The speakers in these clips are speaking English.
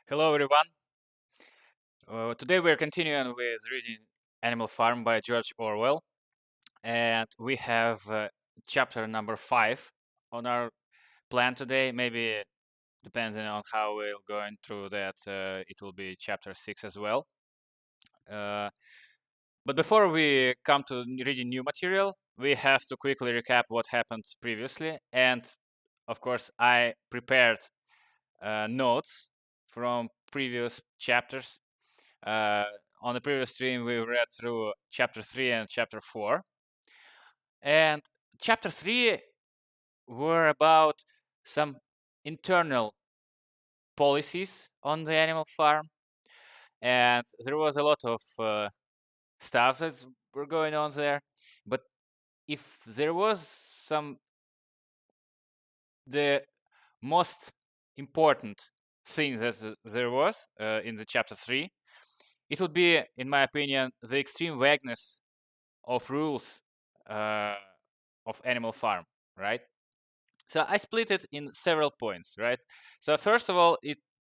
Hello, everyone. Today we're continuing with reading Animal Farm by George Orwell, and we have chapter number 5 on our plan today. Maybe depending on how we're going through that, it will be chapter 6 as well. Uh, but before we come to reading new material, we have to quickly recap what happened previously. And of course, I prepared notes from previous chapters. Uh, on the previous stream, we read through chapter 3 and chapter 4. And chapter 3 were about some internal policies on the animal farm. And there was a lot of stuff that were going on there. But if there was the most important thing that there was in the chapter 3, it would be, in my opinion, the extreme vagueness of rules uh, of Animal Farm, right? So I split it in several points, right? So first of all,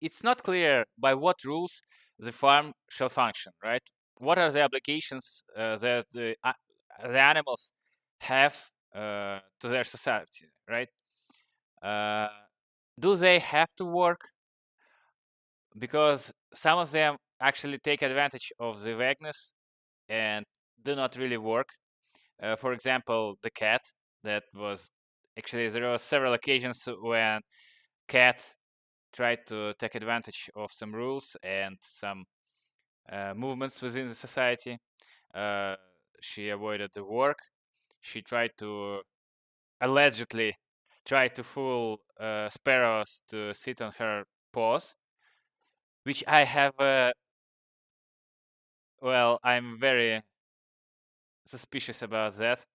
it's not clear by what rules the farm shall function, right? What are the obligations that the animals have to their society, right? Uh, do they have to work? Because some of them actually take advantage of the vagueness and do not really work. For example, the cat, that was actually, there were several occasions when cat tried to take advantage of some rules and some movements within the society. She avoided the work. She tried to allegedly try to fool sparrows to sit on her paws, which I have well, I'm very suspicious about that.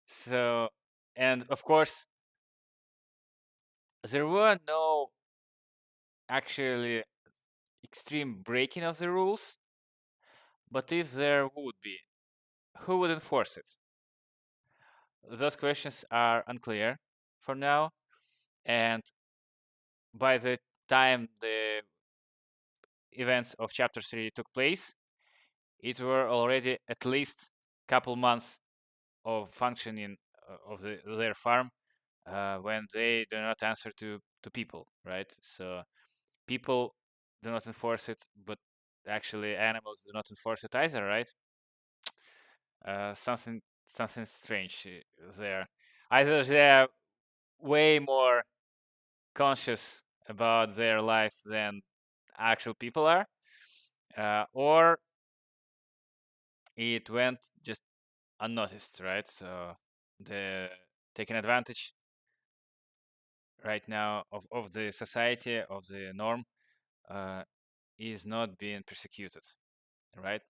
So, and of course, there were no actually extreme breaking of the rules, but if there would be, who would enforce it? Those questions are unclear for now, and by the time the events of chapter 3 took place, it were already at least a couple months of functioning of their farm when they do not answer to people, right? So people do not enforce it, but actually animals do not enforce it either, right? Something strange there. Either they're way more conscious about their life than actual people are, or it went just unnoticed, right? So the taking advantage right now of the society, of the norm, is not being persecuted, right?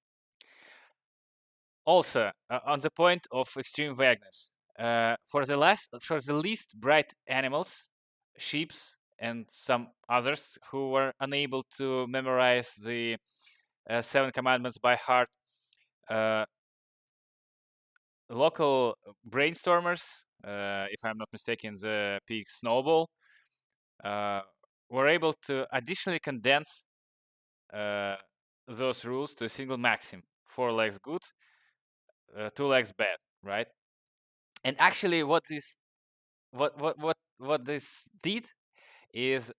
Also, on the point of extreme vagueness, for the least bright animals, sheep and some others who were unable to memorize the Seven Commandments by heart, uh, local brainstormers, if I'm not mistaken, the pig Snowball, were able to additionally condense those rules to a single maxim: 4 legs good, 2 legs bad, right? And actually, what this did is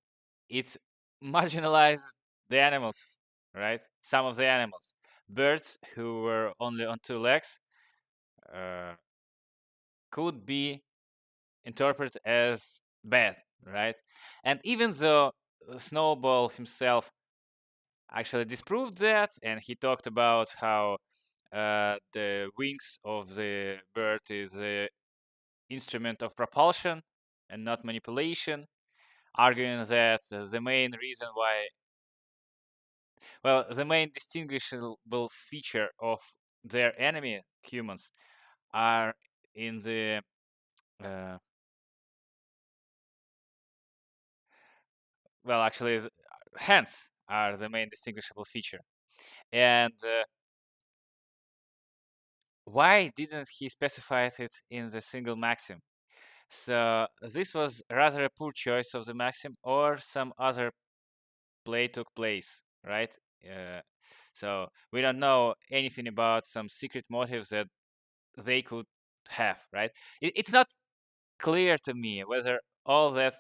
it marginalized the animals, right? Some of the animals, birds who were only on 2 legs, uh, could be interpreted as bad, right? And even though Snowball himself actually disproved that, and he talked about how the wings of the bird is the instrument of propulsion and not manipulation, arguing that the main reason why, well, the main distinguishable feature of their enemy, humans, are in the uh, well, actually, hands are the main distinguishable feature. And why didn't he specify it in the single maxim? So this was rather a poor choice of the maxim, or some other display took place, right? So we don't know anything about some secret motives that they could have, right? It's not clear to me whether all that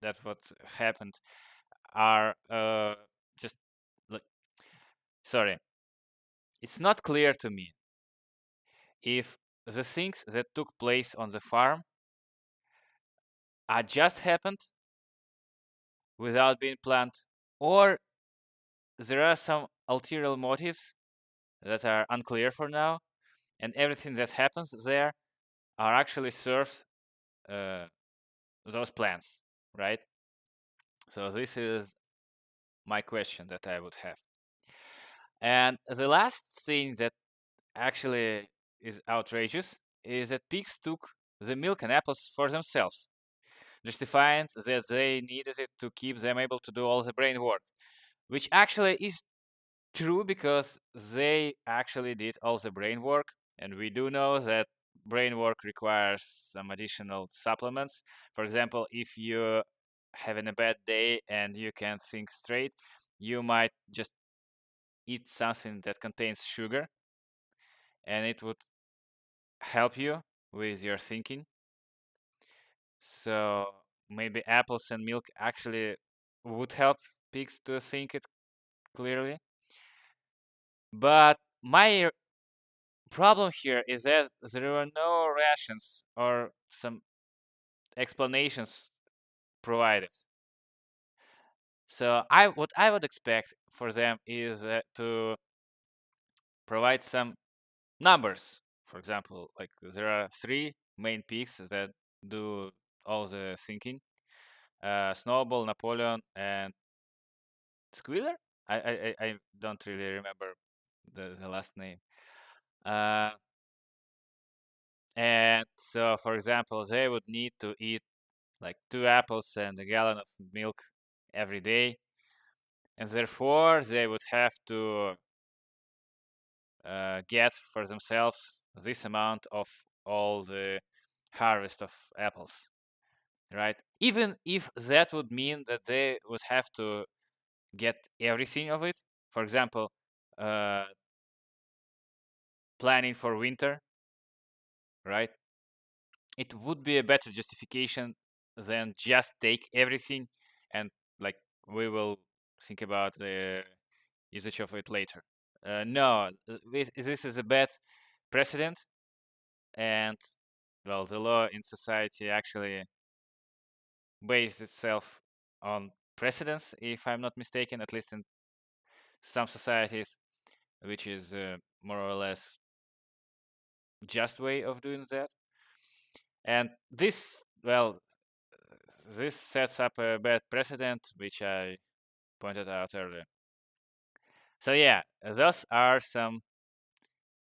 that what happened are just like, sorry. It's not clear to me if the things that took place on the farm are just happened without being planned, or there are some ulterior motives that are unclear for now, and everything that happens there are actually serves those plans, right? So this is my question that I would have. And the last thing that actually is outrageous is that pigs took the milk and apples for themselves, justifying that they needed it to keep them able to do all the brain work, which actually is true because they actually did all the brain work, and we do know that brain work requires some additional supplements. For example, if you having a bad day and you can't think straight, you might just eat something that contains sugar, and it would help you with your thinking. So maybe apples and milk actually would help pigs to think it clearly. But my problem here is that there were no rations or some explanations provided. So what I would expect for them is to provide some numbers. For example, like there are 3 main pigs that do all the thinking: Snowball, Napoleon, and Squealer. I don't really remember the last name. Uh, and so, for example, they would need to eat like 2 apples and a gallon of milk every day, and therefore they would have to get for themselves this amount of all the harvest of apples, right? Even if that would mean that they would have to get everything of it. For example, uh, planning for winter, right? It would be a better justification than just take everything and like we will think about the usage of it later. No, this is a bad precedent, and well, the law in society actually based itself on precedents, if I'm not mistaken, at least in some societies, which is more or less just way of doing that. And this, well, this sets up a bad precedent, which I pointed out earlier. So yeah, those are some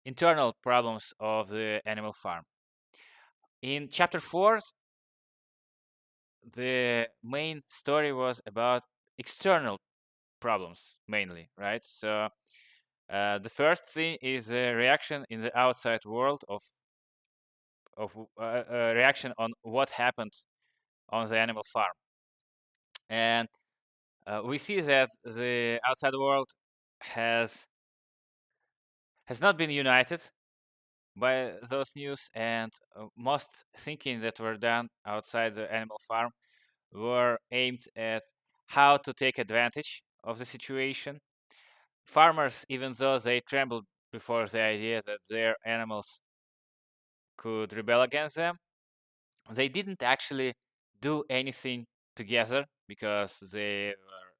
internal problems of the animal farm. In chapter 4, the main story was about external problems mainly, right? So the first thing is a reaction in the outside world of a reaction on what happened on the animal farm, and we see that the outside world has not been united by those news, and most thinking that were done outside the animal farm were aimed at how to take advantage of the situation. Farmers, even though they trembled before the idea that their animals could rebel against them, they didn't actually do anything together because they were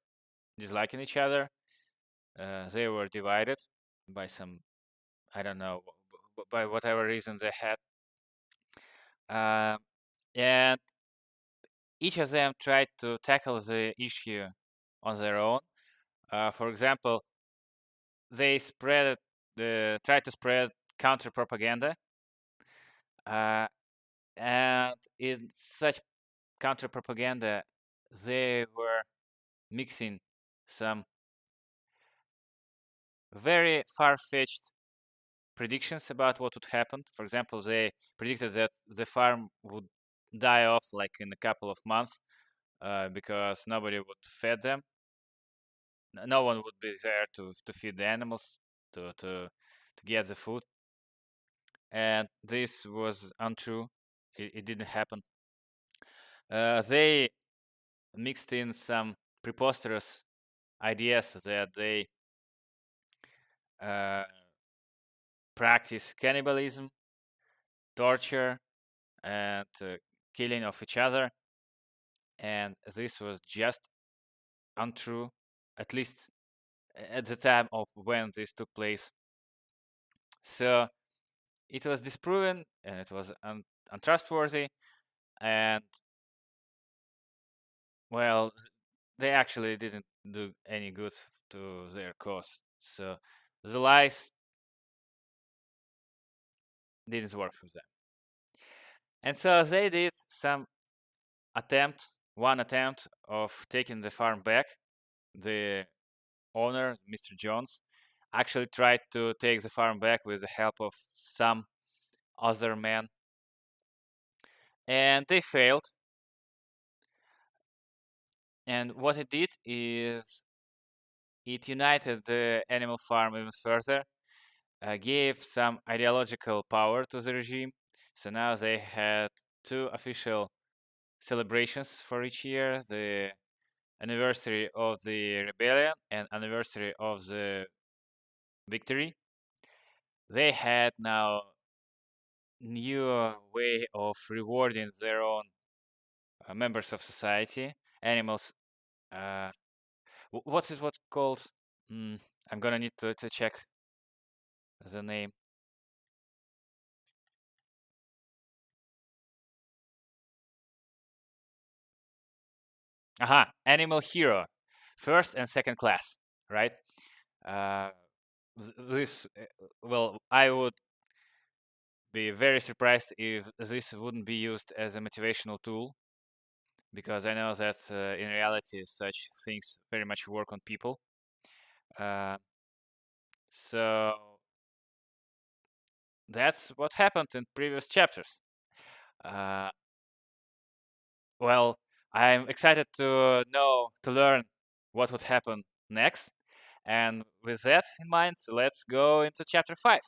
disliking each other. They were divided by some, I don't know, by whatever reason they had. And each of them tried to tackle the issue on their own. For example, they tried to spread counter propaganda, and in such counter propaganda, they were mixing some very far-fetched predictions about what would happen. For example, they predicted that the farm would die off like in a couple of months, because nobody would feed them. No one would be there to feed the animals, to get the food. And this was untrue. It didn't happen. They mixed in some preposterous ideas that they uh, practice cannibalism, torture, and killing of each other. And this was just untrue, at least at the time of when this took place. So it was disproven and it was untrustworthy. And well, they actually didn't do any good to their cause. So the lies didn't work for them. And so they did one attempt of taking the farm back. The owner, Mr. Jones, actually tried to take the farm back with the help of some other men. And they failed. And what it did is it united the animal farm even further, gave some ideological power to the regime. So now they had two official celebrations for each year: the anniversary of the rebellion and anniversary of the victory. They had now new way of rewarding their own members of society, animals. Uh, what's it what called? I'm gonna need to check the name. Aha, animal hero, first and second class, right? Uh, this well, I would be very surprised if this wouldn't be used as a motivational tool, because I know that in reality such things very much work on people. Uh, so that's what happened in previous chapters. Uh, well, I'm excited to learn what would happen next. And with that in mind, let's go into chapter 5.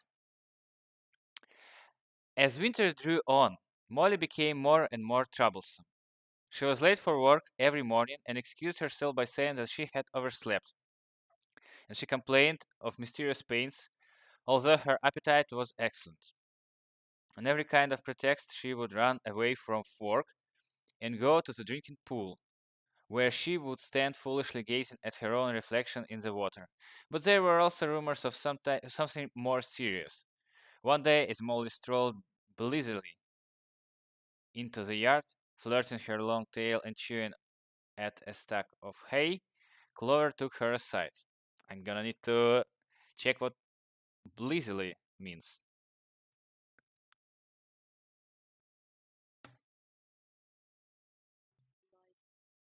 As winter drew on, Molly became more and more troublesome. She was late for work every morning and excused herself by saying that she had overslept. And she complained of mysterious pains, although her appetite was excellent. On every kind of pretext, she would run away from work and go to the drinking pool, where she would stand foolishly gazing at her own reflection in the water. But there were also rumors of something more serious. One day, as Molly strolled blithely into the yard, flirting her long tail and chewing at a stack of hay, Clover took her aside. I'm gonna need to check what blithely means.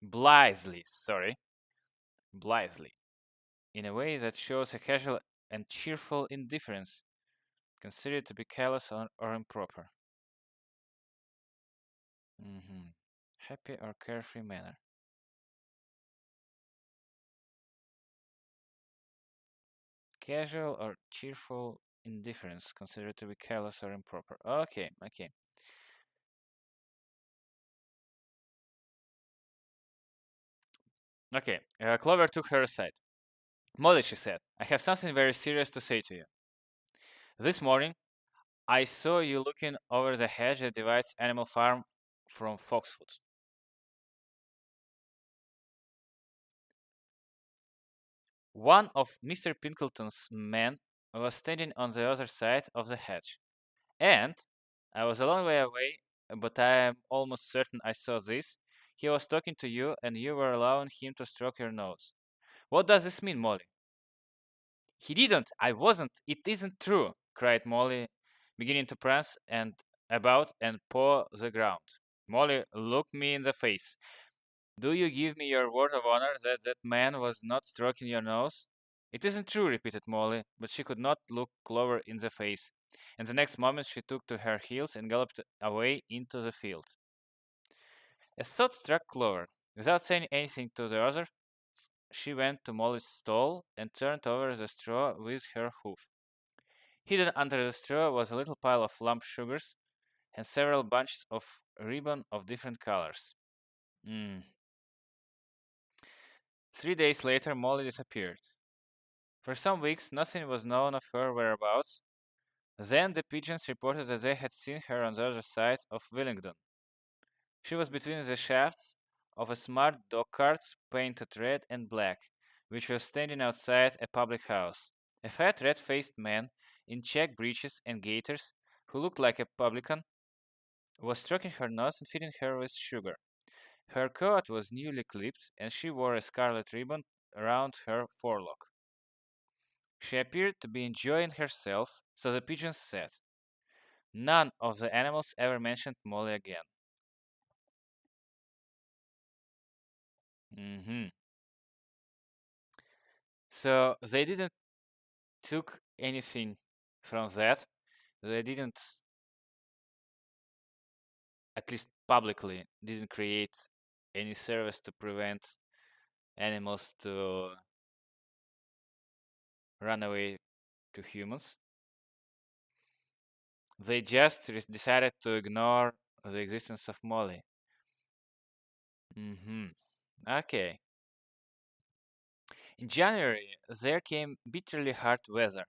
Blithely, sorry. Blithely. In a way that shows a casual and cheerful indifference, considered to be callous or improper. Happy or carefree manner. Casual or cheerful indifference, considered to be callous or improper. Okay, okay. Okay, Clover took her aside. Molly, she said, I have something very serious to say to you. This morning, I saw you looking over the hedge that divides Animal Farm from Foxfoot. One of Mr. Pinkleton's men was standing on the other side of the hedge, and I was a long way away, but I am almost certain I saw this. He was talking to you, and you were allowing him to stroke your nose. What does this mean, Molly? He didn't. I wasn't. It isn't true, cried Molly, beginning to prance and about and paw the ground. Molly, look me in the face. Do you give me your word of honor that that man was not stroking your nose? It isn't true, repeated Molly, but she could not look Clover in the face. And the next moment she took to her heels and galloped away into the field. A thought struck Clover. Without saying anything to the others, she went to Molly's stall and turned over the straw with her hoof. Hidden under the straw was a little pile of lump sugars and several bunches of ribbon of different colors. Mm. 3 days later, Molly disappeared. For some weeks, nothing was known of her whereabouts. Then the pigeons reported that they had seen her on the other side of Willingdon. She was between the shafts of a smart dog cart painted red and black, which was standing outside a public house. A fat, red-faced man in check breeches and gaiters, who looked like a publican, was stroking her nose and feeding her with sugar. Her coat was newly clipped, and she wore a scarlet ribbon around her forelock. She appeared to be enjoying herself, so the pigeons said. None of the animals ever mentioned Molly again. hmm So they didn't took anything from that. They didn't, at least publicly, didn't create any service to prevent animals to run away to humans. They just decided to ignore the existence of Molly. Okay. In January, there came bitterly hard weather.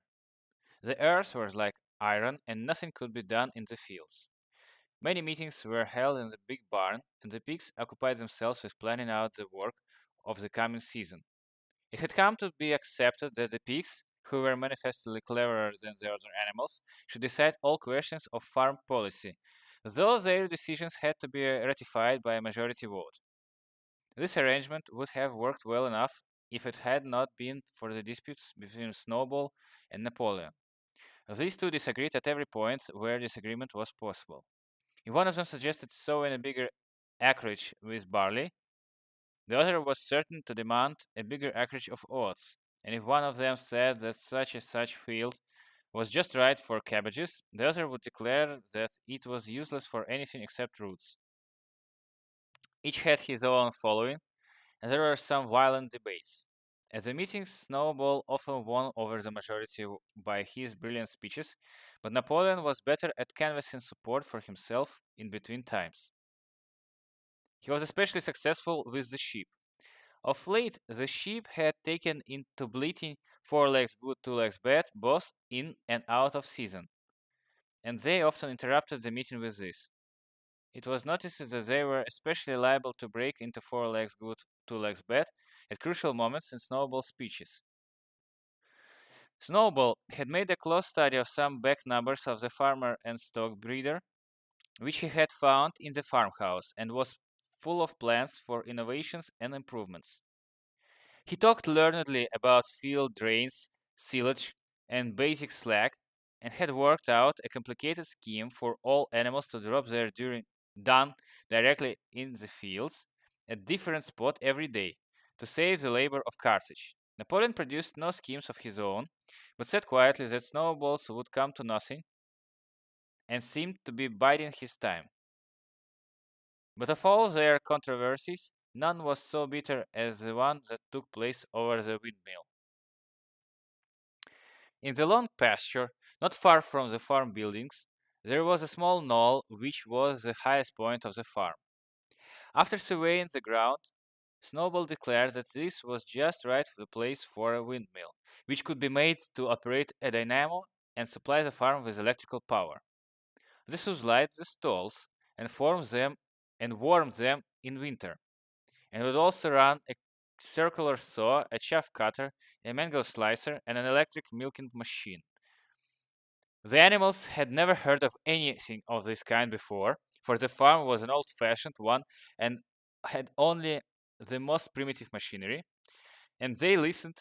The earth was like iron, and nothing could be done in the fields. Many meetings were held in the big barn, and the pigs occupied themselves with planning out the work of the coming season. It had come to be accepted that the pigs, who were manifestly cleverer than the other animals, should decide all questions of farm policy, though their decisions had to be ratified by a majority vote. This arrangement would have worked well enough if it had not been for the disputes between Snowball and Napoleon. These two disagreed at every point where disagreement was possible. If one of them suggested sowing a bigger acreage with barley, the other was certain to demand a bigger acreage of oats, and if one of them said that such a such field was just right for cabbages, the other would declare that it was useless for anything except roots. Each had his own following, and there were some violent debates. At the meetings, Snowball often won over the majority by his brilliant speeches, but Napoleon was better at canvassing support for himself in between times. He was especially successful with the sheep. Of late, the sheep had taken into bleating 4 legs good, 2 legs bad, both in and out of season, and they often interrupted the meeting with this. It was noticed that they were especially liable to break into 4 legs good, 2 legs bad at crucial moments in Snowball's speeches. Snowball had made a close study of some back numbers of the farmer and stock breeder, which he had found in the farmhouse, and was full of plans for innovations and improvements. He talked learnedly about field drains, silage, and basic slag, and had worked out a complicated scheme for all animals to drop their dung directly in the fields at different spot every day to save the labor of cartage. Napoleon produced no schemes of his own, but said quietly that snowballs would come to nothing and seemed to be biding his time. But of all their controversies, none was so bitter as the one that took place over the windmill. In the long pasture, not far from the farm buildings, there was a small knoll which was the highest point of the farm. After surveying the ground, Snowball declared that this was just right for the place for a windmill, which could be made to operate a dynamo and supply the farm with electrical power. This would light the stalls and warm them in winter, and would also run a circular saw, a chaff cutter, a mango slicer, and an electric milking machine. The animals had never heard of anything of this kind before, for the farm was an old-fashioned one and had only the most primitive machinery, and they listened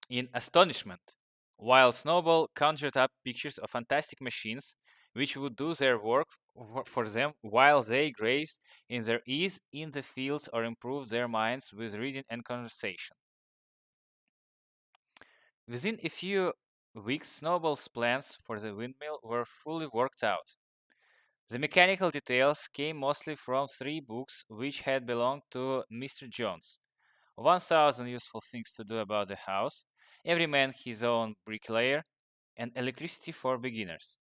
in astonishment, while Snowball conjured up pictures of fantastic machines which would do their work for them while they grazed in their ease in the fields or improved their minds with reading and conversation. Within a few weeks, Snowball's plans for the windmill were fully worked out. The mechanical details came mostly from 3 books which had belonged to Mr. Jones. 1,000 useful things to do about the house, every man his own bricklayer, and electricity for beginners.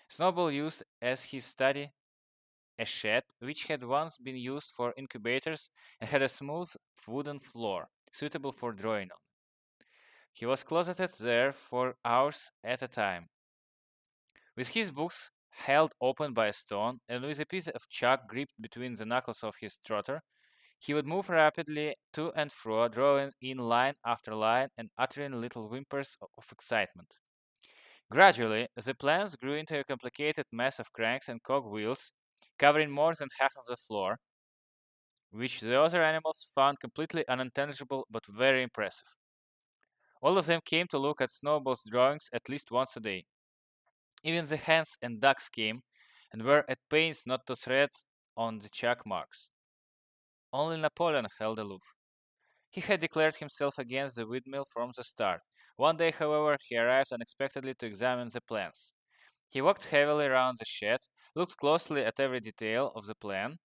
Snowball used as his study a shed which had once been used for incubators and had a smooth wooden floor, suitable for drawing on. He was closeted there for hours at a time, with his books held open by a stone and with a piece of chalk gripped between the knuckles of his trotter. He would move rapidly to and fro, drawing in line after line and uttering little whimpers of excitement. Gradually, the plans grew into a complicated mess of cranks and cogwheels, covering more than half of the floor, which the other animals found completely unintelligible but very impressive. All of them came to look at Snowball's drawings at least once a day. Even the hens and ducks came, and were at pains not to tread on the chalk marks. Only Napoleon held aloof. He had declared himself against the windmill from the start. One day, however, he arrived unexpectedly to examine the plans. He walked heavily round the shed, looked closely at every detail of the plan,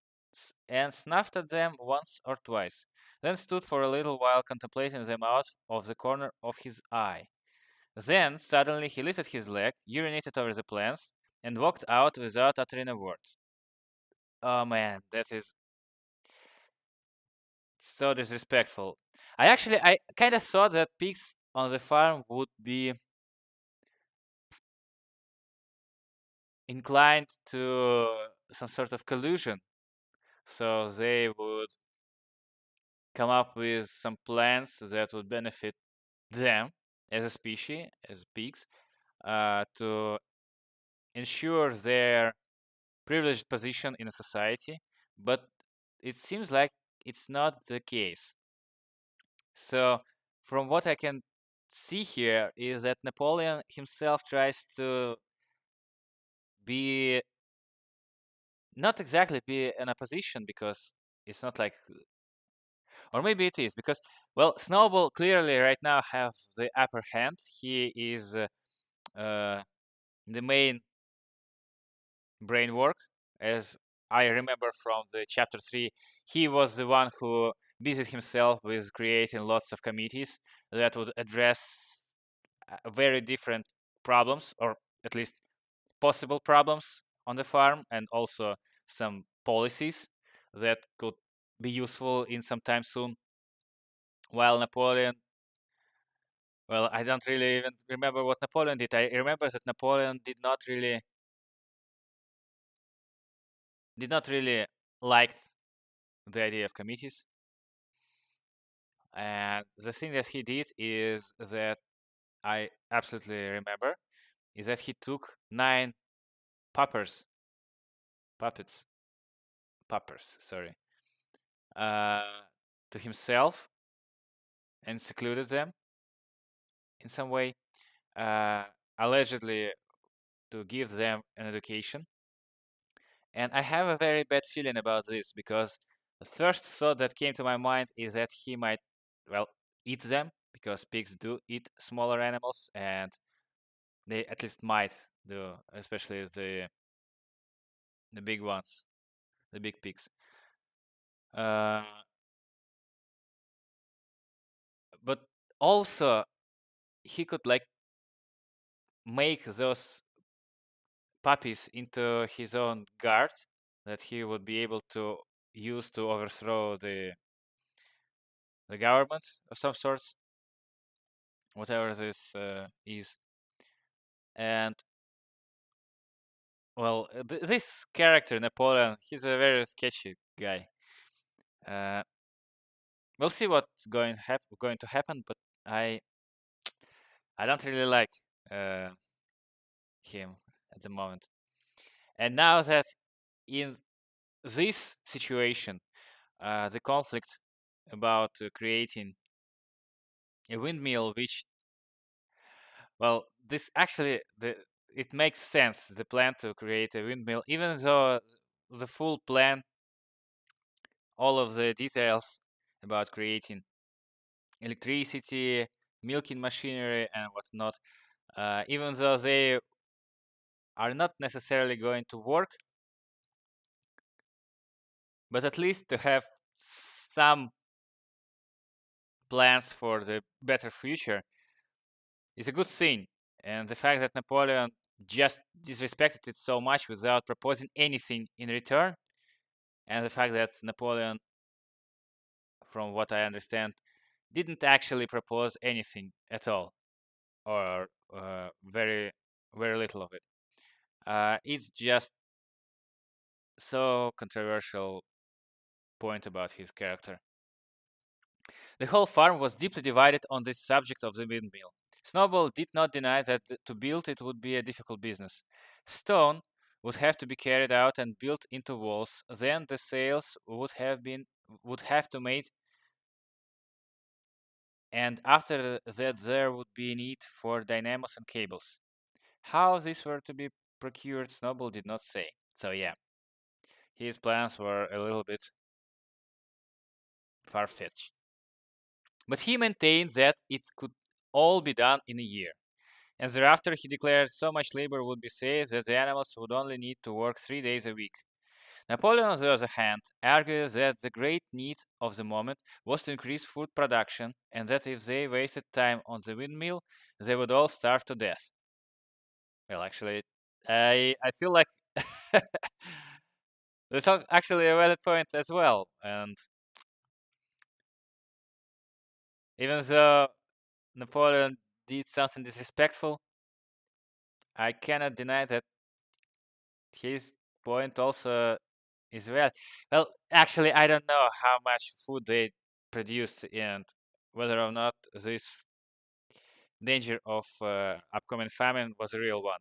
and snuffed at them once or twice, then stood for a little while contemplating them out of the corner of his eye. Then, suddenly, he lifted his leg, urinated over the plans, and walked out without uttering a word. Oh man, that is so disrespectful. I kind of thought that pigs on the farm would be inclined to some sort of collusion. So they would come up with some plans that would benefit them as a species, as pigs, to ensure their privileged position in a society. But it seems like it's not the case. So, from what I can see here, is that Napoleon himself tries to be not exactly be in a position, because it's not like, or maybe it is, because, well, Snowball clearly right now have the upper hand. He is the main brain work, as I remember from the chapter 3. He was the one who busied himself with creating lots of committees that would address very different problems, or at least possible problems on the farm, and also some policies that could be useful in some time soon. While Napoleon, well, I don't really even remember what Napoleon did. I remember that Napoleon did not really liked the idea of committees. And the thing that he did is that I absolutely remember is that he took 9 puppers, puppets, puppers, sorry, uh, to himself and secluded them in some way, uh, allegedly to give them an education. And I have a very bad feeling about this, because the first thought that came to my mind is that he might, well, eat them, because pigs do eat smaller animals, and they at least might do, especially the big ones, the big pigs. Uh, but also he could like make those puppies into his own guard that he would be able to use to overthrow the government of some sorts, whatever this is. And well, this character Napoleon, he's a very sketchy guy. Uh, we'll see what's going to happen, but I I don't really like uh, him at the moment. And now that in this situation, the conflict about creating a windmill, which, well, this actually it makes sense, the plan to create a windmill, even though the full plan, all of the details about creating electricity, milking machinery, and whatnot, even though they are not necessarily going to work, but at least to have some plans for the better future is a good thing. And the fact that Napoleon just disrespected it so much without proposing anything in return, and the fact that Napoleon, from what I understand, didn't actually propose anything at all, or very, very little of it. It's just so controversial point about his character. The whole farm was deeply divided on this subject of the windmill. Snowball did not deny that to build it would be a difficult business. Stone would have to be carried out and built into walls. Then the sails would have to made, and after that there would be need for dynamos and cables. How these were to be procured, Snowball did not say. So yeah, his plans were a little bit far-fetched. But he maintained that it could all be done in a year. And thereafter he declared so much labor would be saved that the animals would only need to work 3 days a week. Napoleon, on the other hand, argued that the great need of the moment was to increase food production, and that if they wasted time on the windmill, they would all starve to death. Well, actually, I feel like that's actually a valid point as well. And even though Napoleon did something disrespectful, I cannot deny that his point also is valid. Well, actually, I don't know how much food they produced and whether or not this danger of upcoming famine was a real one.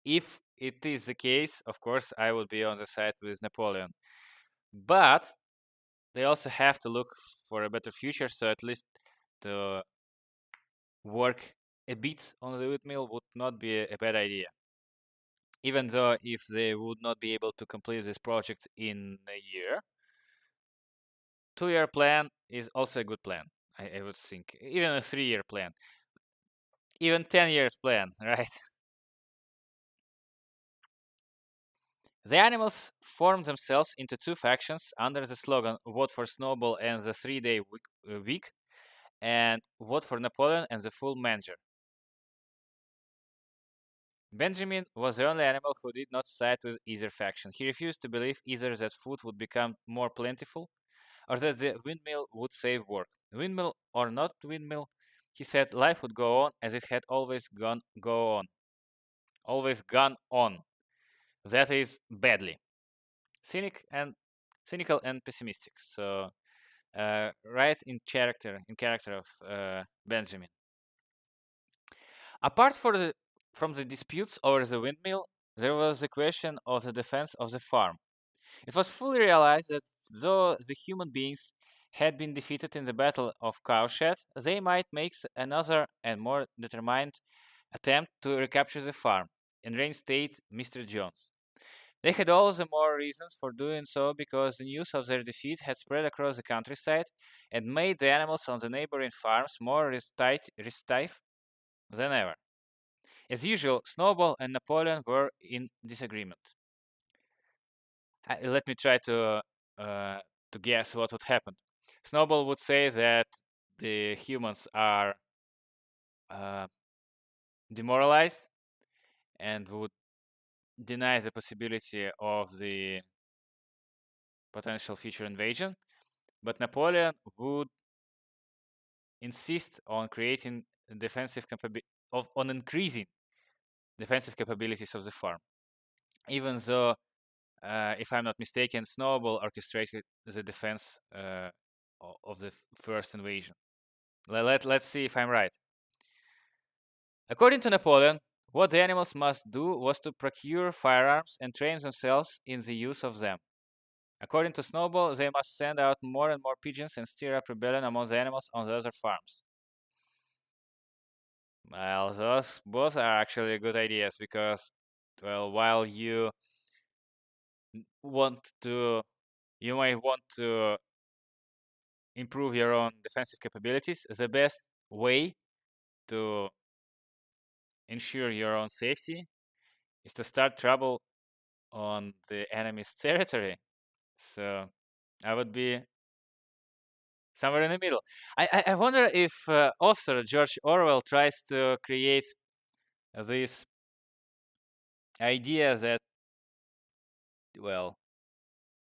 If it is the case, of course, I would be on the side with Napoleon. But they also have to look for a better future, so at least to work a bit on the windmill would not be a bad idea. Even though if they would not be able to complete this project in a year, 2-year plan is also a good plan, I would think. Even a 3-year plan, even 10 years plan, right? The animals formed themselves into two factions under the slogan "Vote for Snowball and the 3-day week," and "Vote for Napoleon and the full manger." Benjamin was the only animal who did not side with either faction. He refused to believe either that food would become more plentiful or that the windmill would save work. Windmill or not windmill, he said life would go on as it had always gone on. That is badly. Cynical and pessimistic. So right in character of Benjamin. Apart from the disputes over the windmill, there was the question of the defense of the farm. It was fully realized that though the human beings had been defeated in the Battle of Cowshed, they might make another and more determined attempt to recapture the farm and reinstate Mr. Jones. They had all the more reasons for doing so because the news of their defeat had spread across the countryside and made the animals on the neighboring farms more restive than ever. As usual, Snowball and Napoleon were in disagreement. Let me try to guess what would happen. Snowball would say that the humans are uh, demoralized and would deny the possibility of the potential future invasion, but Napoleon would insist on creating defensive on increasing defensive capabilities of the farm, even though if I'm not mistaken, Snowball orchestrated the defense of the first invasion. Let's see if I'm right. According to Napoleon, what the animals must do was to procure firearms and train themselves in the use of them. According to Snowball, they must send out more and more pigeons and stir up rebellion among the animals on the other farms. Well, those both are actually good ideas because, well, while you might want to improve your own defensive capabilities, the best way to ensure your own safety is to start trouble on the enemy's territory. So I would be somewhere in the middle. I wonder if author George Orwell tries to create this idea that, well,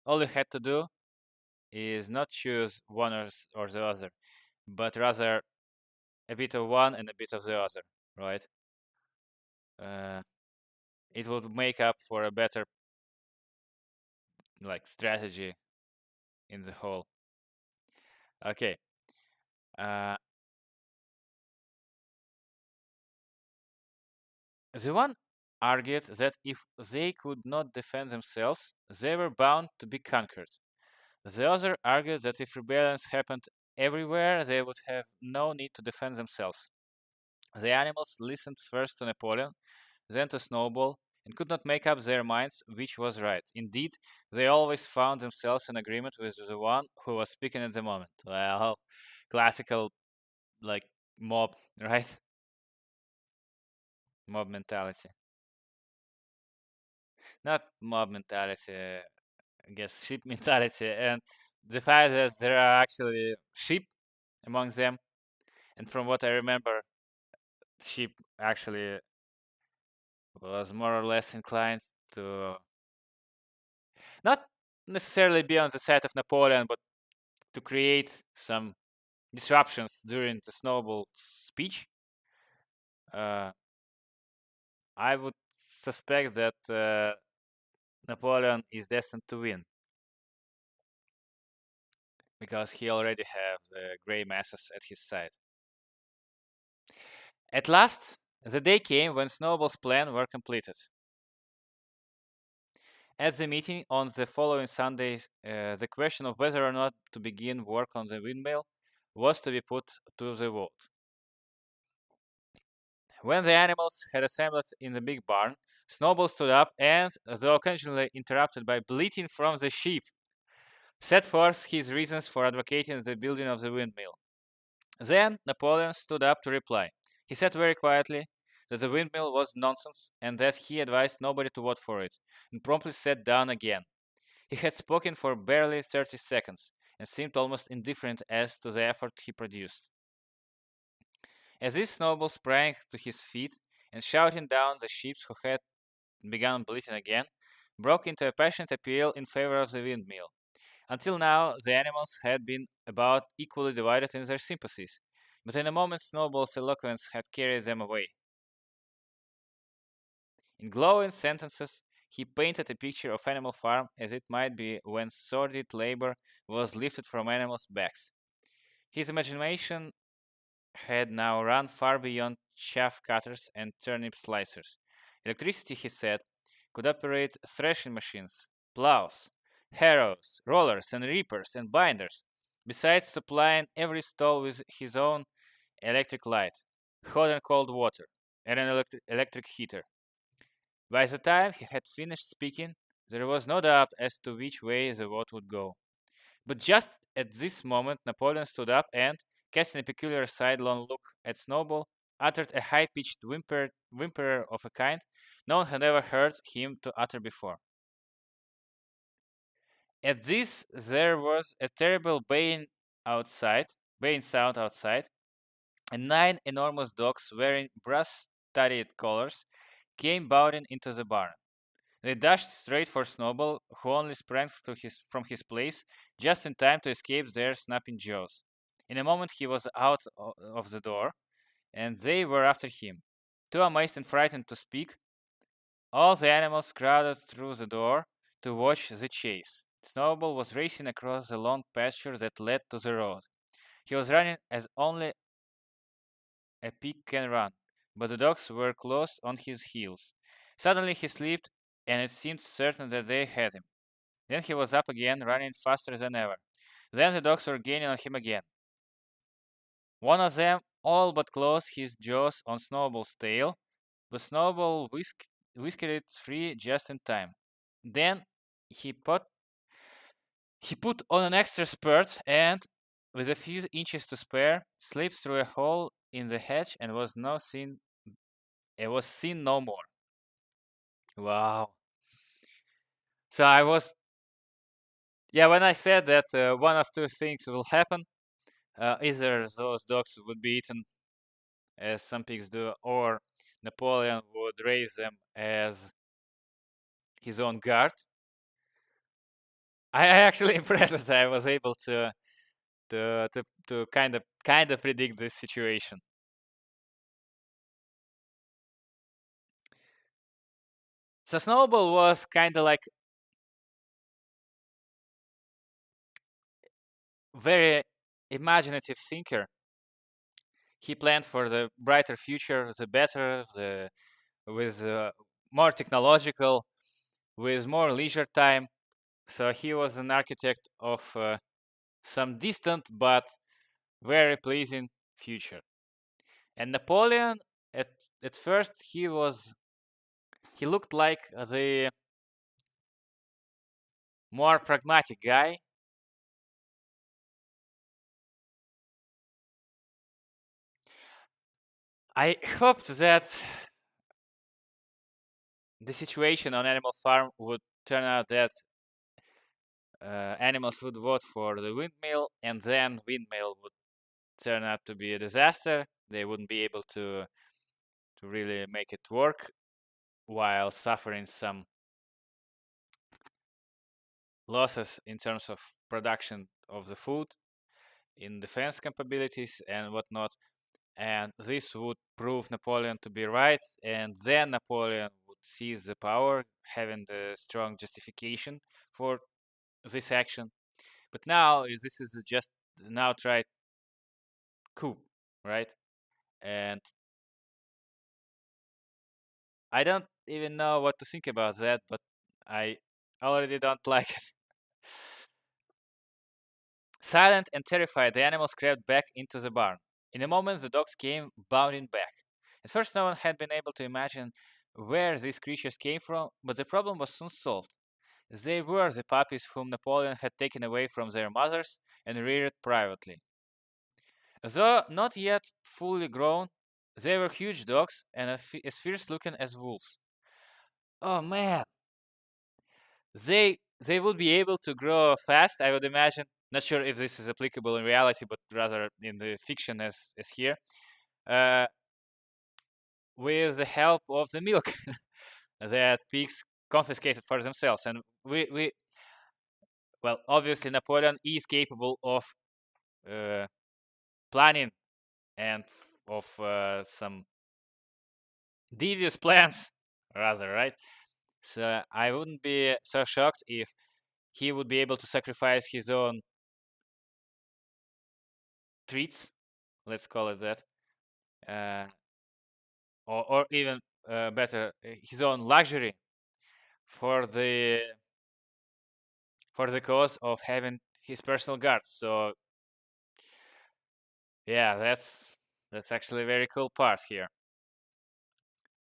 all you had to do is not choose one or the other, but rather a bit of one and a bit of the other, right? Uh, it would make up for a better like strategy in the whole. Okay. Uh, the one argued that if they could not defend themselves, they were bound to be conquered. The other argued that if rebellions happened everywhere, they would have no need to defend themselves. The animals listened first to Napoleon, then to Snowball, and could not make up their minds which was right. Indeed, they always found themselves in agreement with the one who was speaking at the moment. Well, classical, like, mob, right? Mob mentality. Not mob mentality, I guess sheep mentality, and the fact that there are actually sheep among them. And from what I remember, sheep actually was more or less inclined to not necessarily be on the side of Napoleon, but to create some disruptions during the Snowball speech. Uh, I would suspect that Napoleon is destined to win because he already have the gray masses at his side. At last, the day came when Snowball's plan were completed. At the meeting on the following Sunday, the question of whether or not to begin work on the windmill was to be put to the vote. When the animals had assembled in the big barn, Snowball stood up and, though occasionally interrupted by bleating from the sheep, set forth his reasons for advocating the building of the windmill. Then Napoleon stood up to reply. He said very quietly that the windmill was nonsense and that he advised nobody to vote for it, and promptly sat down again. He had spoken for barely 30 seconds and seemed almost indifferent as to the effort he produced. As this Snowball sprang to his feet and shouting down the sheep who had began bleating again, broke into a passionate appeal in favor of the windmill. Until now, the animals had been about equally divided in their sympathies, but in a moment Snowball's eloquence had carried them away. In glowing sentences, he painted a picture of Animal Farm as it might be when sordid labor was lifted from animals' backs. His imagination had now run far beyond chaff cutters and turnip slicers. Electricity, he said, could operate threshing machines, plows, harrows, rollers, and reapers and binders, besides supplying every stall with his own electric light, hot and cold water, and an electric heater. By the time he had finished speaking, there was no doubt as to which way the vote would go. But just at this moment, Napoleon stood up and, casting a peculiar sidelong look at Snowball, uttered a high-pitched whimper of a kind no one had ever heard him to utter before. At this, there was a terrible baying sound outside, and 9 enormous dogs wearing brass-studded collars came bounding into the barn. They dashed straight for Snowball, who only sprang from his place just in time to escape their snapping jaws. In a moment he was out of the door, and they were after him. Too amazed and frightened to speak, all the animals crowded through the door to watch the chase. Snowball was racing across the long pasture that led to the road. He was running as only a pig can run, but the dogs were close on his heels. Suddenly he slipped, and it seemed certain that they had him. Then he was up again, running faster than ever. Then the dogs were gaining on him again. One of them all but closed his jaws on Snowball's tail, but Snowball whisked it free just in time. Then he put on an extra spurt and, with a few inches to spare, slipped through a hole in the hedge and was now seen It was seen no more. Wow. So I was, yeah, when I said that one of two things will happen, either those dogs would be eaten as some pigs do, or Napoleon would raise them as his own guard. I actually impressed that I was able to kind of predict this situation. So Snowball was kind of like very imaginative thinker. He planned for the brighter future, the better, the with more technological, with more leisure time. So he was an architect of some distant but very pleasing future. And Napoleon, at at first, he looked like the more pragmatic guy. I hoped that the situation on Animal Farm would turn out that animals would vote for the windmill, and then windmill would turn out to be a disaster. They wouldn't be able to really make it work while suffering some losses in terms of production of the food, in defense capabilities and whatnot. And this would prove Napoleon to be right, and then Napoleon would seize the power, having the strong justification for this action. But now this is just an outright coup, right? And I don't even know what to think about that, but I already don't like it. Silent and terrified, the animals crept back into the barn. In a moment, the dogs came bounding back. At first, no one had been able to imagine where these creatures came from, but the problem was soon solved. They were the puppies whom Napoleon had taken away from their mothers and reared privately. Though not yet fully grown, they were huge dogs and as fierce looking as wolves. Oh man, they would be able to grow fast, I would imagine. Not sure if this is applicable in reality, but rather in the fiction as here. Uh, with the help of the milk that pigs confiscated for themselves. And we well, obviously Napoleon is capable of uh, planning and of some devious plans, rather, right? So I wouldn't be so shocked if he would be able to sacrifice his own treats, let's call it that, uh, or even better, his own luxury for the cause of having his personal guards. So yeah, that's actually a very cool part here.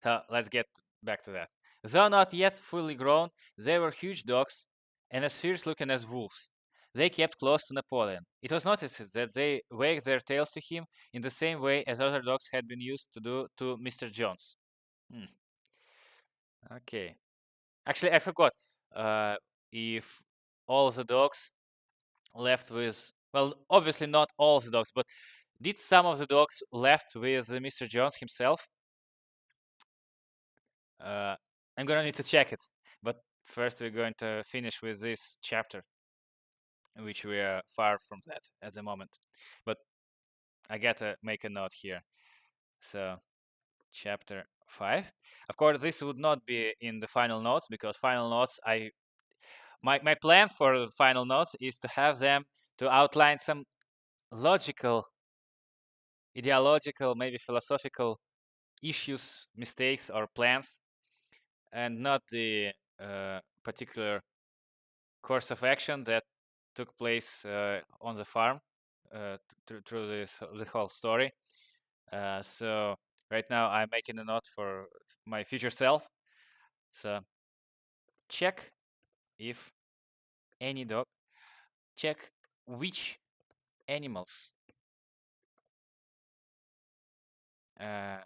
So let's get back to that. Though not yet fully grown, they were huge dogs and as fierce looking as wolves. They kept close to Napoleon. It was noticed that they wagged their tails to him in the same way as other dogs had been used to do to Mr. Jones. Hmm. Okay. Actually, I forgot. If all the dogs left with, well, obviously not all the dogs, but did some of the dogs left with Mr. Jones himself? Uh, I'm gonna need to check it. But first, we're going to finish with this chapter, which we are far from that at the moment. But I gotta make a note here. So, chapter 5. Of course, this would not be in the final notes because final notes, my plan for the final notes is to have them to outline some logical, ideological, maybe philosophical issues, mistakes, or plans, and not the particular course of action that took place on the farm through the whole story. So right now I'm making a note for my future self. So check if any dog, check which animals uh,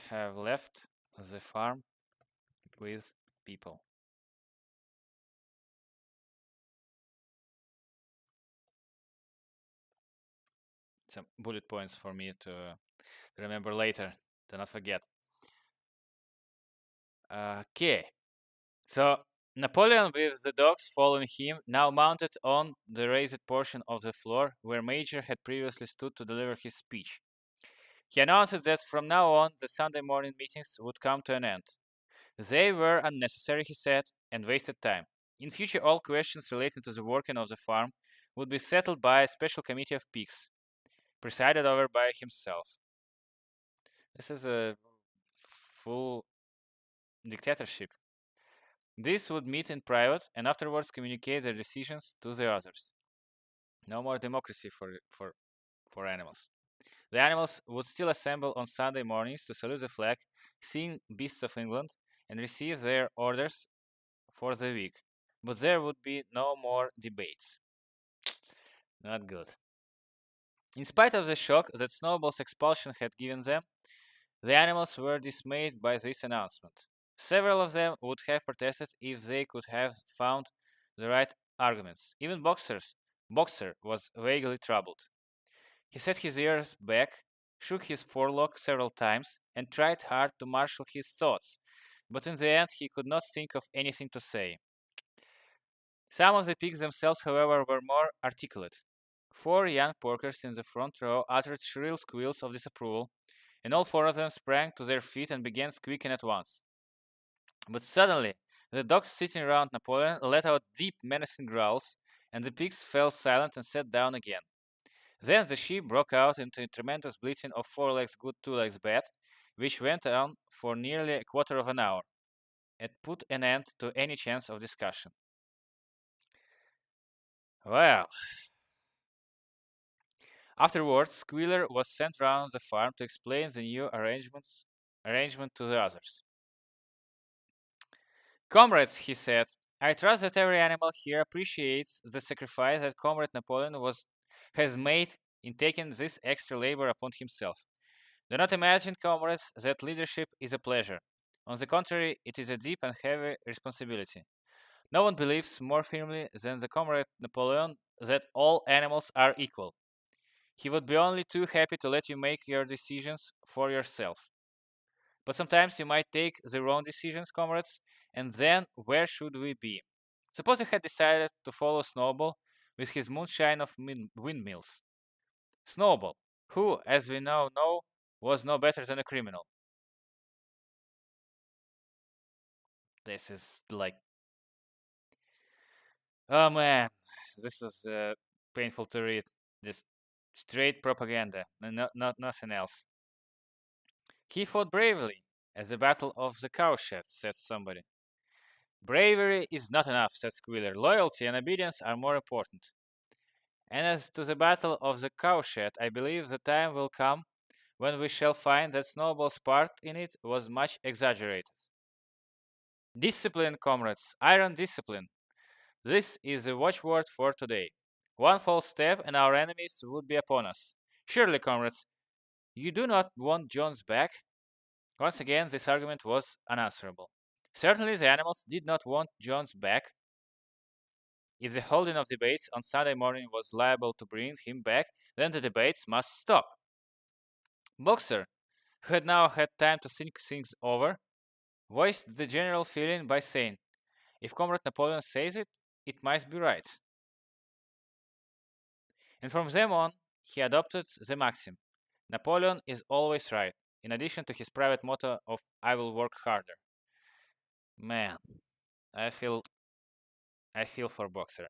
have left the farm with people. Some bullet points for me to remember later, to not forget. Okay, so Napoleon, with the dogs following him, now mounted on the raised portion of the floor where Major had previously stood to deliver his speech. He announced that from now on the Sunday morning meetings would come to an end. They were unnecessary, he said, and wasted time. In future, all questions relating to the working of the farm would be settled by a special committee of pigs, presided over by himself. This is a full dictatorship. These would meet in private and afterwards communicate their decisions to the others. No more democracy for animals. The animals would still assemble on Sunday mornings to salute the flag, sing Beasts of England, and receive their orders for the week. But there would be no more debates. Not good. In spite of the shock that Snowball's expulsion had given them, the animals were dismayed by this announcement. Several of them would have protested if they could have found the right arguments. Even Boxer was vaguely troubled. He set his ears back, shook his forelock several times, and tried hard to marshal his thoughts, but in the end he could not think of anything to say. Some of the pigs themselves, however, were more articulate. 4 young porkers in the front row uttered shrill squeals of disapproval, and all 4 of them sprang to their feet and began squeaking at once. But suddenly, the dogs sitting around Napoleon let out deep, menacing growls, and the pigs fell silent and sat down again. Then the sheep broke out into a tremendous bleating of 4 legs good, 2 legs bad, which went on for nearly a quarter of an hour, and put an end to any chance of discussion. Well, afterwards, Squealer was sent round the farm to explain the new arrangement to the others. Comrades, he said, I trust that every animal here appreciates the sacrifice that Comrade Napoleon has made in taking this extra labor upon himself. Do not imagine, comrades, that leadership is a pleasure. On the contrary, it is a deep and heavy responsibility. No one believes more firmly than the Comrade Napoleon that all animals are equal. He would be only too happy to let you make your decisions for yourself. But sometimes you might take the wrong decisions, comrades, and then where should we be? Suppose you had decided to follow Snowball with his moonshine of windmills. Snowball, who, as we now know, was no better than a criminal. This is like, oh man, this is painful to read. Just straight propaganda, not nothing else. He fought bravely at the Battle of the Cowshed, said somebody. Bravery is not enough, said Squealer. Loyalty and obedience are more important. And as to the Battle of the Cowshed, I believe the time will come when we shall find that Snowball's part in it was much exaggerated. Discipline, comrades, iron discipline. This is the watchword for today. One false step and our enemies would be upon us. Surely, comrades, you do not want Jones back? Once again, this argument was unanswerable. Certainly, the animals did not want Jones back. If the holding of debates on Sunday morning was liable to bring him back, then the debates must stop. Boxer, who had now had time to think things over, voiced the general feeling by saying, if Comrade Napoleon says it, it must be right. And from then on, he adopted the maxim, Napoleon is always right, in addition to his private motto of I will work harder. Man, I feel for Boxer.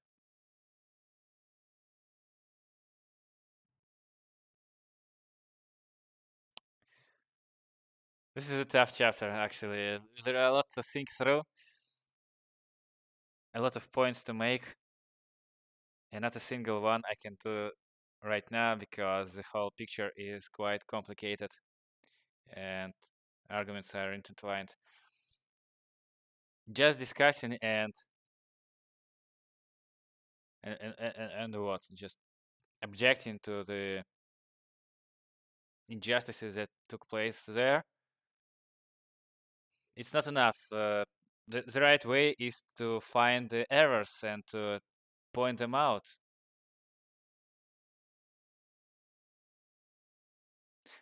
This is a tough chapter, actually. There are a lot to think through, a lot of points to make, and not a single one I can do right now because the whole picture is quite complicated and arguments are intertwined. Just discussing and what? Just objecting to the injustices that took place there It's not enough. The right way is to find the errors and to point them out.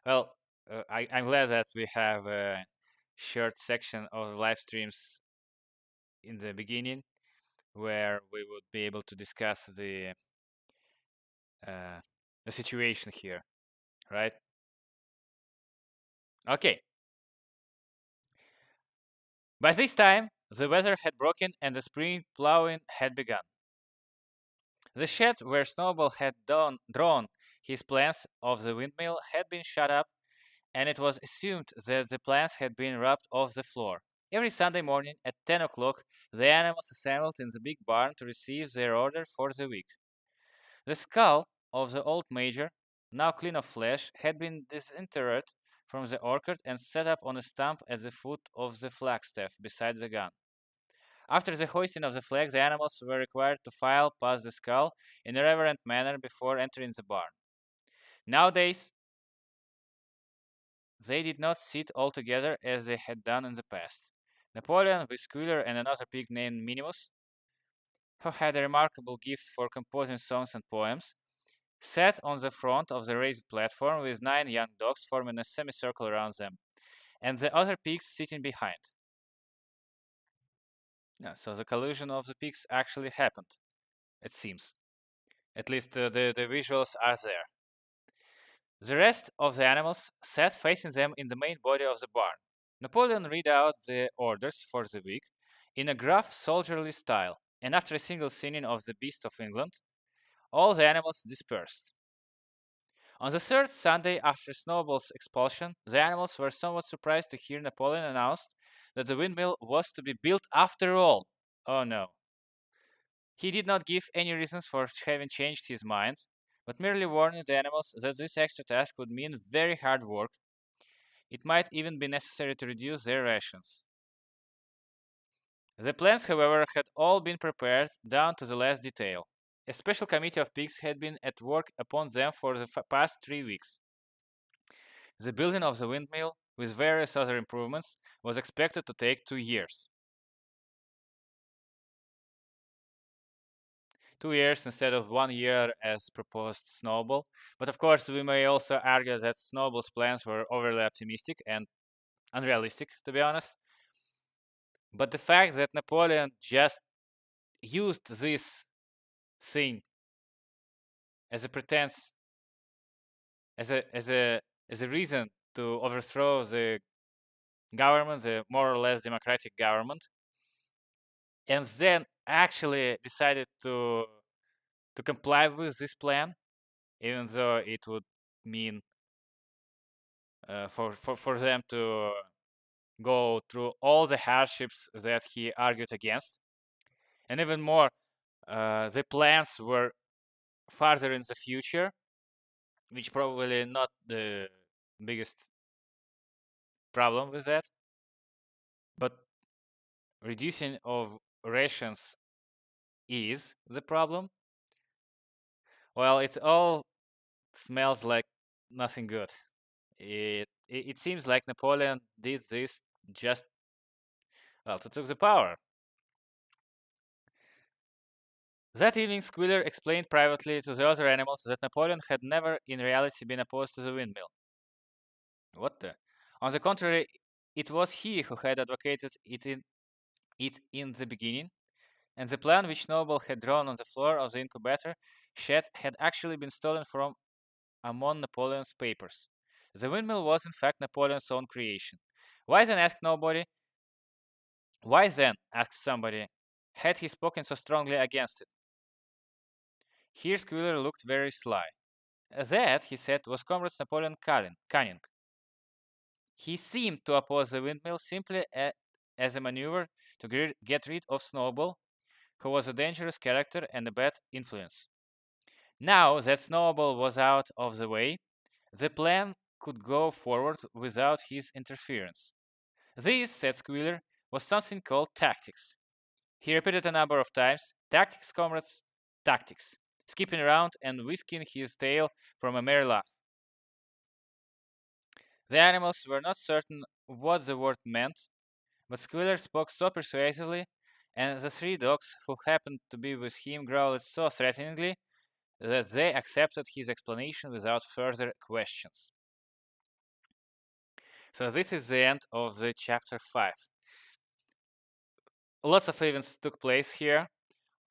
Well, I'm glad that we have a short section of live streams in the beginning where we would be able to discuss uh, the situation here, right? Okay. By this time, the weather had broken and the spring plowing had begun. The shed where Snowball had drawn his plans of the windmill had been shut up, and it was assumed that the plans had been rubbed off the floor. Every Sunday morning at 10 o'clock, the animals assembled in the big barn to receive their order for the week. The skull of the old major, now clean of flesh, had been disinterred from the orchard and set up on a stump at the foot of the flagstaff beside the gun. After the hoisting of the flag, the animals were required to file past the skull in a reverent manner before entering the barn. Nowadays, they did not sit all together as they had done in the past. Napoleon, with Squealer and another pig named Minimus, who had a remarkable gift for composing songs and poems, sat on the front of the raised platform with 9 young dogs forming a semicircle around them, and the other pigs sitting behind. Yeah, so the collision of the pigs actually happened, it seems. At least the visuals are there. The rest of the animals sat facing them in the main body of the barn. Napoleon read out the orders for the week in a gruff, soldierly style, and after a single singing of the Beast of England, all the animals dispersed. On the third Sunday after Snowball's expulsion, the animals were somewhat surprised to hear Napoleon announce that the windmill was to be built after all. Oh no. He did not give any reasons for having changed his mind, but merely warning the animals that this extra task would mean very hard work. It might even be necessary to reduce their rations. The plans, however, had all been prepared down to the last detail. A special committee of pigs had been at work upon them for the past 3 weeks. The building of the windmill, with various other improvements, was expected to take 2 years. 2 years instead of 1 year as proposed Snowball. But of course, we may also argue that Snowball's plans were overly optimistic and unrealistic, to be honest. But the fact that Napoleon just used this thing as a pretense, as a reason to overthrow the government, the more or less democratic government, and then actually decided to comply with this plan, even though it would mean for them to go through all the hardships that he argued against, and even more, the plans were farther in the future, which probably not the biggest problem with that, but reducing of rations is the problem. Well, it all smells like nothing good. It seems like Napoleon did this just, well, to take the power. That evening, Squealer explained privately to the other animals that Napoleon had never in reality been opposed to the windmill. What the? On the contrary, it was he who had advocated it in the beginning, and the plan which Snowball had drawn on the floor of the incubator shed had actually been stolen from among Napoleon's papers. The windmill was in fact Napoleon's own creation. Why then, asked nobody? Why then, asked somebody, had he spoken so strongly against it? Here Squealer looked very sly. That, he said, was Comrade Napoleon cunning. He seemed to oppose the windmill simply as a maneuver to get rid of Snowball, who was a dangerous character and a bad influence. Now that Snowball was out of the way, the plan could go forward without his interference. This, said Squealer, was something called tactics. He repeated a number of times, "Tactics, comrades, tactics," skipping around and whisking his tail from a merry laugh. The animals were not certain what the word meant, But Squealer spoke so persuasively, and the three dogs who happened to be with him growled so threateningly that they accepted his explanation without further questions. So this is the end of the chapter 5. Lots of events took place here,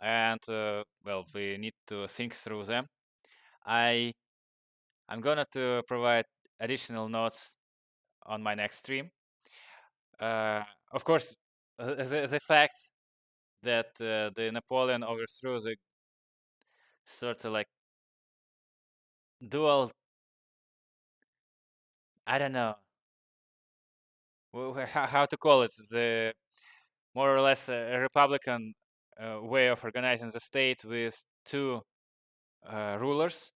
and well, we need to think through them. I'm gonna to provide additional notes on my next stream. Of course, the fact that the Napoleon overthrew the sort of like dual, I don't know how to call it, the more or less a Republican way of organizing the state with two rulers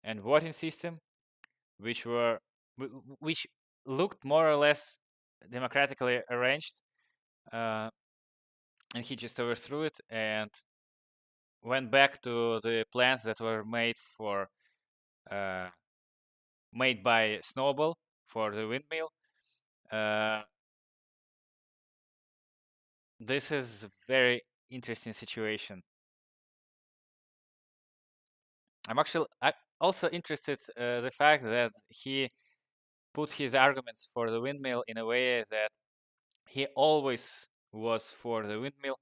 and voting system, which were which looked more or less democratically arranged, and he just overthrew it and went back to the plans that were made by Snowball for the windmill. This is a very interesting situation. I'm actually also interested the fact that he put his arguments for the windmill in a way that he always was for the windmill.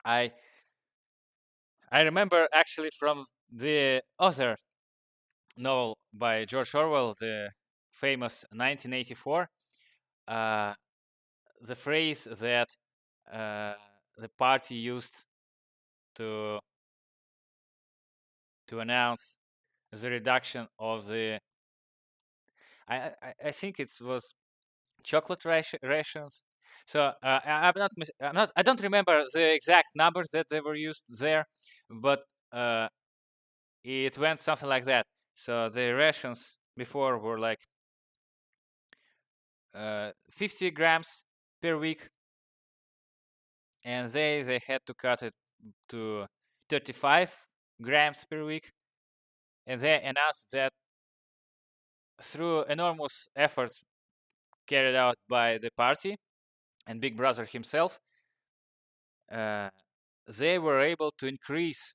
I remember actually from the other novel by George Orwell, the famous 1984, the phrase that the party used to announce the reduction of the I think it was chocolate rations. So I don't remember the exact numbers that they were used there, but it went something like that. So the rations before were like 50 grams per week, and they had to cut it to 35 grams per week, and they announced that through enormous efforts carried out by the party and Big Brother himself, they were able to increase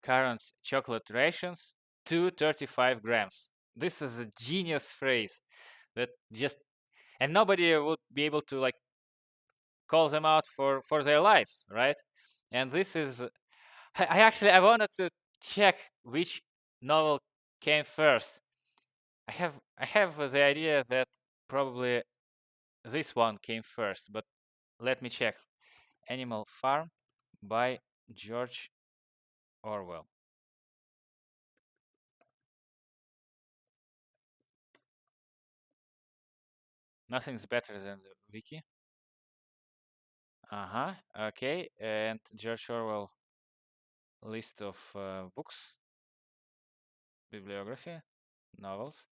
current chocolate rations to 35 grams. This is a genius phrase that just, and nobody would be able to like call them out for their lies, right? And this is, I wanted to check which novel came first. I have the idea that probably this one came first, but let me check. Animal Farm by George Orwell. Nothing's better than the wiki. Okay, and George Orwell list of books, bibliography, novels.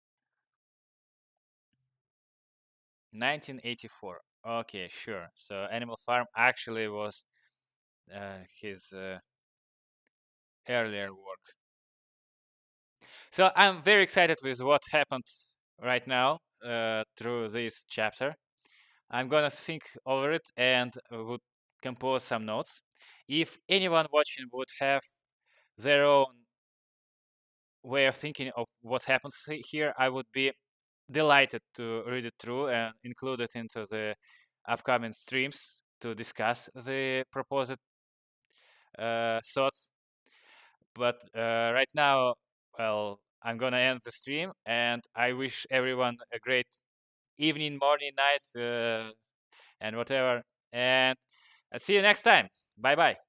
1984. Okay, sure. So Animal Farm actually was his earlier work. So I'm very excited with what happened right now through this chapter. I'm gonna think over it and would compose some notes. If anyone watching would have their own way of thinking of what happens here, I would be delighted to read it through and include it into the upcoming streams to discuss the proposed thoughts. But right now, well, I'm gonna end the stream, and I wish everyone a great evening, morning, night, and whatever. And I'll see you next time. Bye bye.